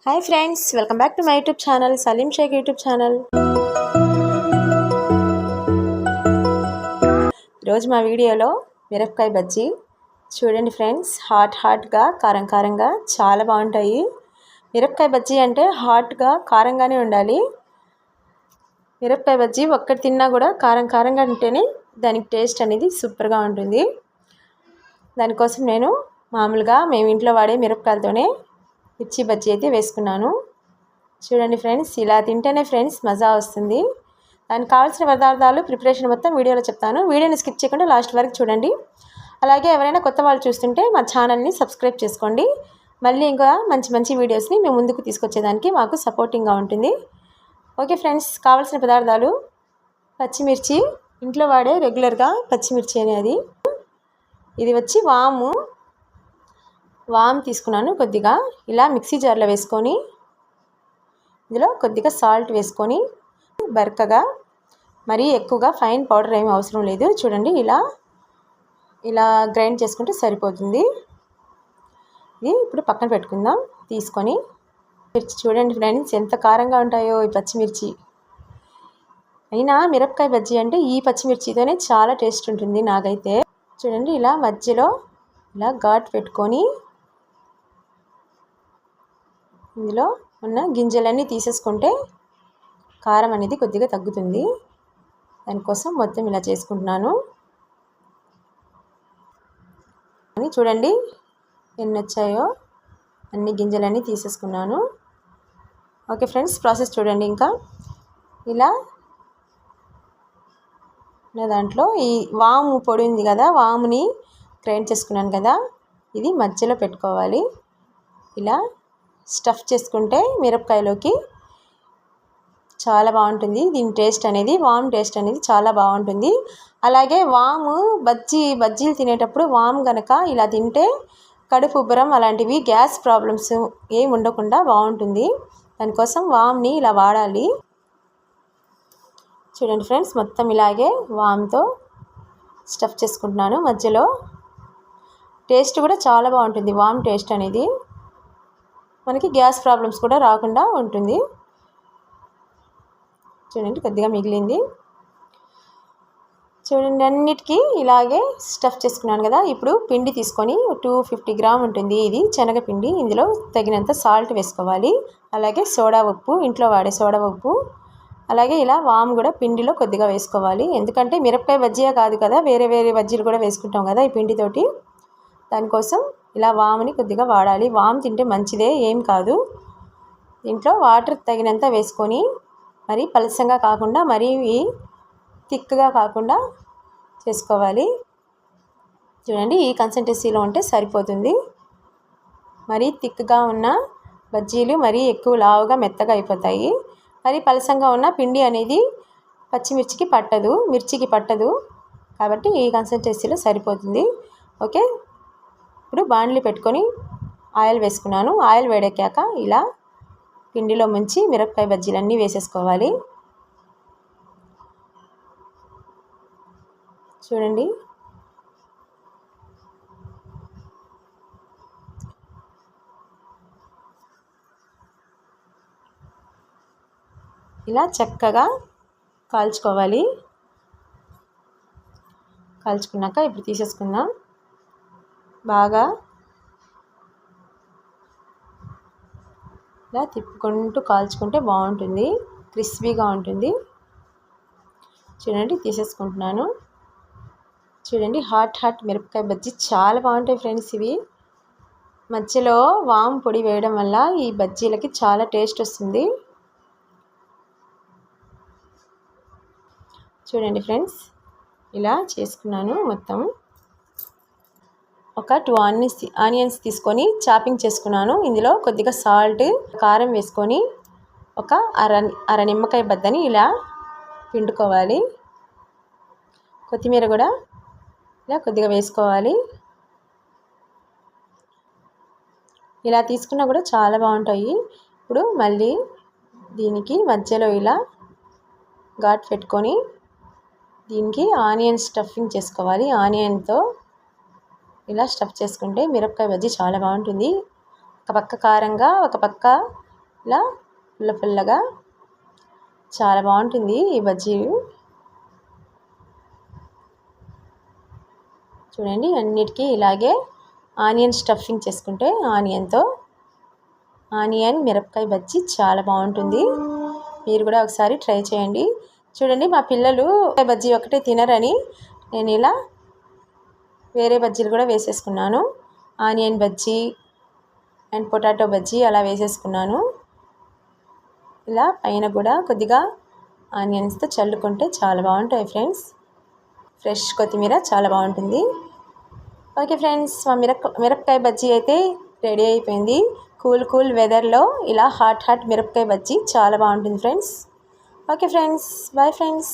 Hi friends, welcome back to my YouTube channel Saleem Shaik YouTube channel. ఈరోజు మా వీడియోలో మిరపకాయ బజ్జీ చూడండి ఫ్రెండ్స్. హాట్గా కారంగా చాలా బాగుంటాయి. మిరపకాయ బజ్జీ అంటే హాట్గా కారంగానే ఉండాలి. మిరపకాయ బజ్జీ ఒక్కటి తిన్నా కూడా కారంగా ఉంటేనే దానికి టేస్ట్ అనేది సూపర్గా ఉంటుంది. దానికోసం నేను మామూలుగా మేము ఇంట్లో వాడే మిరపకాయలతోనే మిర్చి బజ్జీ అయితే వేసుకున్నాను. చూడండి ఫ్రెండ్స్, ఇలా తింటేనే ఫ్రెండ్స్ మజా వస్తుంది. దానికి కావాల్సిన పదార్థాలు ప్రిపరేషన్ మొత్తం వీడియోలో చెప్తాను. వీడియోని స్కిప్ చేయకుండా లాస్ట్ వరకు చూడండి. అలాగే ఎవరైనా కొత్త వాళ్ళు చూస్తుంటే మా ఛానల్ని సబ్స్క్రైబ్ చేసుకోండి. మళ్ళీ ఇంకా మంచి వీడియోస్ని మేము ముందుకు తీసుకొచ్చేదానికి మాకు సపోర్టింగ్గా ఉంటుంది. ఓకే ఫ్రెండ్స్, కావాల్సిన పదార్థాలు పచ్చిమిర్చి, ఇంట్లో వాడే రెగ్యులర్గా పచ్చిమిర్చి అనేది. ఇది వచ్చి వాము తీసుకున్నాను. కొద్దిగా ఇలా మిక్సీ జార్లో వేసుకొని ఇందులో కొద్దిగా సాల్ట్ వేసుకొని బరకగా, మరీ ఎక్కువగా ఫైన్ పౌడర్ ఏమీ అవసరం లేదు. చూడండి, ఇలా గ్రైండ్ చేసుకుంటే సరిపోతుంది. ఇది ఇప్పుడు పక్కన పెట్టుకుందాం. తీసుకొని మిర్చి చూడండి ఫ్రెండ్స్, ఎంత కారంగా ఉంటాయో ఈ పచ్చిమిర్చి. అయినా మిరపకాయ బజ్జీ అంటే ఈ పచ్చిమిర్చితోనే చాలా టేస్ట్ ఉంటుంది నాకైతే. చూడండి, ఇలా మధ్యలో ఇలా ఘాట్ పెట్టుకొని ఇందులో ఉన్న గింజలన్నీ తీసేసుకుంటే కారం అనేది కొద్దిగా తగ్గుతుంది. దానికోసం మొత్తం ఇలా చేసుకుంటున్నాను. అని చూడండి ఎన్ని వచ్చాయో, అన్ని గింజలన్నీ తీసేసుకున్నాను. ఓకే ఫ్రెండ్స్, ప్రాసెస్ చూడండి. ఇంకా ఇలా దాంట్లో ఈ వాము పొడి ఉంది కదా, వాముని గ్రైండ్ చేసుకున్నాను కదా, ఇది మధ్యలో పెట్టుకోవాలి. ఇలా స్టఫ్ చేసుకుంటే మిరపకాయలోకి చాలా బాగుంటుంది. దీని టేస్ట్ అనేది, వాము టేస్ట్ అనేది చాలా బాగుంటుంది. అలాగే వాము బజ్జీలు తినేటప్పుడు వాము కనుక ఇలా తింటే కడుపు ఉబ్బరం అలాంటివి, గ్యాస్ ప్రాబ్లమ్స్ ఏమి ఉండకుండా బాగుంటుంది. దానికోసం వాముని ఇలా వాడాలి. చూడండి ఫ్రెండ్స్, మొత్తం ఇలాగే వాముతో స్టఫ్ చేసుకుంటున్నాను. మధ్యలో టేస్ట్ కూడా చాలా బాగుంటుంది. వాము టేస్ట్ అనేది మనకి గ్యాస్ ప్రాబ్లమ్స్ కూడా రాకుండా ఉంటుంది. చూడండి, కొద్దిగా మిగిలింది. చూడండి, అన్నిటికీ ఇలాగే స్టఫ్ చేసుకున్నాను కదా. ఇప్పుడు పిండి తీసుకొని 250 గ్రామ్ ఉంటుంది. ఇది శనగపిండి. ఇందులో తగినంత సాల్ట్ వేసుకోవాలి. అలాగే సోడా ఉప్పు, ఇంట్లో వాడే సోడా ఉప్పు. అలాగే ఇలా వాము కూడా పిండిలో కొద్దిగా వేసుకోవాలి. ఎందుకంటే మిరపకాయ బజ్జీయే కాదు కదా, వేరే బజ్జీలు కూడా వేసుకుంటాం కదా ఈ పిండితోటి. దానికోసం ఇలా వాముని కొద్దిగా వాడాలి. వాము తింటే మంచిదే, ఏం కాదు. దీంట్లో వాటర్ తగినంత వేసుకొని, మరీ పలసంగా కాకుండా మరీ థిక్గా కాకుండా చేసుకోవాలి. చూడండి, ఈ కన్సిస్టెన్సీలో ఉంటే సరిపోతుంది. మరీ థిక్గా ఉన్న బజ్జీలు మరీ ఎక్కువ లావుగా మెత్తగా అయిపోతాయి. మరీ పలసంగా ఉన్న పిండి అనేది పచ్చిమిర్చికి పట్టదు, మిర్చికి పట్టదు. కాబట్టి ఈ కన్సిస్టెన్సీలో సరిపోతుంది. ఓకే, ఇప్పుడు బాండ్లీ పెట్టుకొని ఆయిల్ వేసుకున్నాను. ఆయిల్ వేడెక్కాక ఇలా పిండిలో ముంచి మిరపకాయ బజ్జీలన్నీ వేసేసుకోవాలి. చూడండి, ఇలా చక్కగా కాల్చుకోవాలి. కాల్చుకున్నాక ఇప్పుడు తీసేసుకుందాం. బాగా ఇలా తిప్పుకుంటూ కాల్చుకుంటే బాగుంటుంది, క్రిస్పీగా ఉంటుంది. చూడండి, తీసేసుకుంటున్నాను. చూడండి, హాట్ మిరపకాయ బజ్జీ చాలా బాగుంటాయి ఫ్రెండ్స్. ఇవి మధ్యలో వాము పొడి వేయడం వల్ల ఈ బజ్జీలకి చాలా టేస్ట్ వస్తుంది. చూడండి ఫ్రెండ్స్, ఇలా చేసుకున్నాను. మొత్తం ఒక 2 ఆనియన్స్ తీసుకొని చాపింగ్ చేసుకున్నాను. ఇందులో కొద్దిగా సాల్ట్, కారం వేసుకొని ఒక అర నిమ్మకాయ బద్దని ఇలా పిండుకోవాలి. కొత్తిమీర కూడా ఇలా కొద్దిగా వేసుకోవాలి. ఇలా తీసుకున్నా కూడా చాలా బాగుంటాయి. ఇప్పుడు మళ్ళీ దీనికి మధ్యలో ఇలా ఘాట్ పెట్టుకొని దీనికి ఆనియన్ స్టఫింగ్ చేసుకోవాలి. ఆనియన్తో ఇలా స్టఫ్ చేసుకుంటే మిరపకాయ బజ్జీ చాలా బాగుంటుంది. ఒక పక్క కారంగా, ఒక పక్క ఇలా పుల్ల పుల్లగా చాలా బాగుంటుంది ఈ బజ్జీ. చూడండి అన్నిటికీ ఇలాగే ఆనియన్ స్టఫింగ్ చేసుకుంటే ఆనియన్ మిరపకాయ బజ్జీ చాలా బాగుంటుంది. మీరు కూడా ఒకసారి ట్రై చేయండి. చూడండి మా పిల్లలు బజ్జీ ఒకటే తినరని నేను ఇలా వేరే బజ్జీలు కూడా వేసేసుకున్నాను. Onion bajji and potato bajji అలా వేసేసుకున్నాను. ఇలా పైన కూడా కొద్దిగా ఆనియన్స్తో చల్లుకుంటే చాలా బాగుంటాయి ఫ్రెండ్స్. ఫ్రెష్ కొత్తిమీర చాలా బాగుంటుంది. ఓకే ఫ్రెండ్స్, మా మిరపకాయ బజ్జీ అయితే రెడీ అయిపోయింది. కూల్ వెదర్లో ఇలా హాట్ మిరపకాయ బజ్జీ చాలా బాగుంటుంది friends. Okay friends, bye friends.